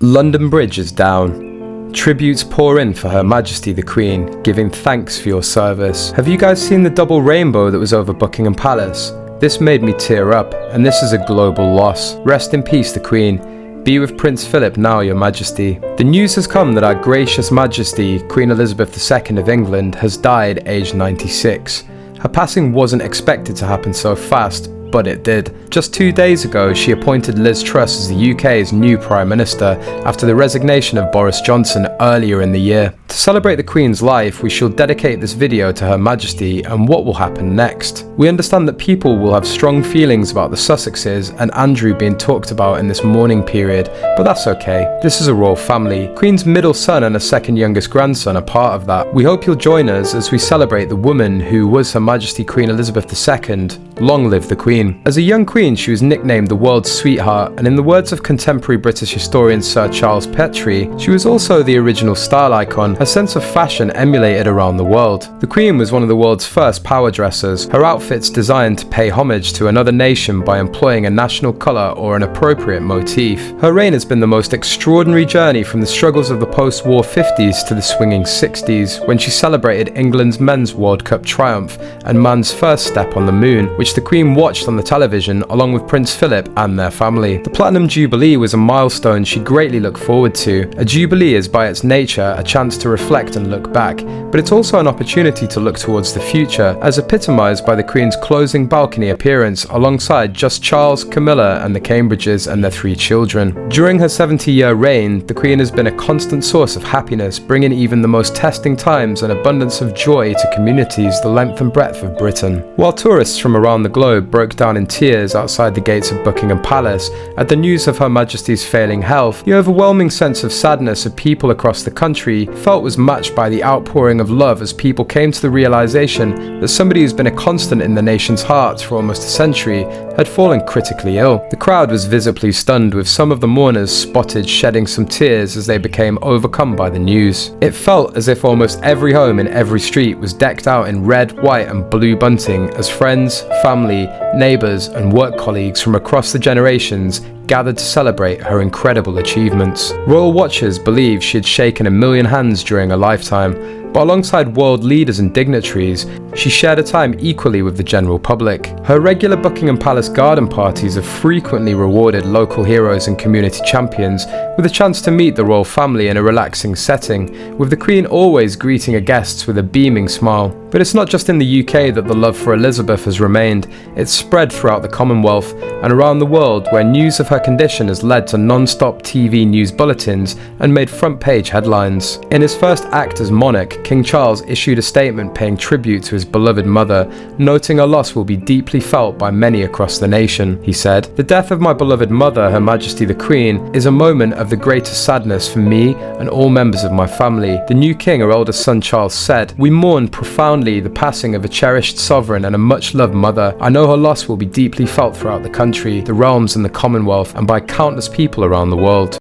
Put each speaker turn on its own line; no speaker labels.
London Bridge is down. Tributes pour in for Her Majesty the Queen, giving thanks for your service. Have you guys seen the double rainbow that was over Buckingham Palace? This made me tear up, and this is a global loss. Rest in peace the Queen. Be with Prince Philip now, Your Majesty. The news has come that our gracious Majesty, Queen Elizabeth II of England, has died aged 96. Her passing wasn't expected to happen so fast, but it did. Just 2 days ago, she appointed Liz Truss as the UK's new Prime Minister after the resignation of Boris Johnson earlier in the year. To celebrate the Queen's life, we shall dedicate this video to Her Majesty and what will happen next. We understand that people will have strong feelings about the Sussexes and Andrew being talked about in this mourning period, but that's okay. This is a royal family. Queen's middle son and a second youngest grandson are part of that. We hope you'll join us as we celebrate the woman who was Her Majesty Queen Elizabeth II. Long live the Queen. As a young queen, she was nicknamed the world's sweetheart, and in the words of contemporary British historian Sir Charles Petrie, she was also the original style icon, her sense of fashion emulated around the world. The Queen was one of the world's first power dressers, her outfits designed to pay homage to another nation by employing a national colour or an appropriate motif. Her reign has been the most extraordinary journey from the struggles of the post-war 50s to the swinging 60s, when she celebrated England's Men's World Cup triumph and man's first step on the moon, which the Queen watched on the television along with Prince Philip and their family. The Platinum Jubilee was a milestone she greatly looked forward to. A jubilee is by its nature a chance to reflect and look back, but it's also an opportunity to look towards the future, as epitomised by the Queen's closing balcony appearance alongside just Charles, Camilla and the Cambridges and their 3 children. During her 70-year reign, the Queen has been a constant source of happiness, bringing even the most testing times an abundance of joy to communities the length and breadth of Britain. While tourists from around the globe broke down in tears outside the gates of Buckingham Palace at the news of Her Majesty's failing health, the overwhelming sense of sadness of people across the country felt was matched by the outpouring of love as people came to the realization that somebody who's been a constant in the nation's hearts for almost a century had fallen critically ill. The crowd was visibly stunned, with some of the mourners spotted shedding some tears as they became overcome by the news. It felt as if almost every home in every street was decked out in red, white and blue bunting as friends, family, neighbours and work colleagues from across the generations gathered to celebrate her incredible achievements. Royal watchers believe she had shaken 1 million hands during her lifetime, but alongside world leaders and dignitaries, she shared her time equally with the general public. Her regular Buckingham Palace garden parties have frequently rewarded local heroes and community champions with a chance to meet the royal family in a relaxing setting, with the Queen always greeting her guests with a beaming smile. But it's not just in the UK that the love for Elizabeth has remained, it's spread throughout the Commonwealth and around the world, where news of her condition has led to non-stop TV news bulletins and made front-page headlines. In his first act as monarch, King Charles issued a statement paying tribute to his beloved mother, noting her loss will be deeply felt by many across the nation. He said, "The death of my beloved mother, Her Majesty the Queen, is a moment of the greatest sadness for me and all members of my family." The new king, her eldest son Charles, said, "We mourn profoundly the passing of a cherished sovereign and a much-loved mother. I know her loss will be deeply felt throughout the country, the realms and the Commonwealth, and by countless people around the world."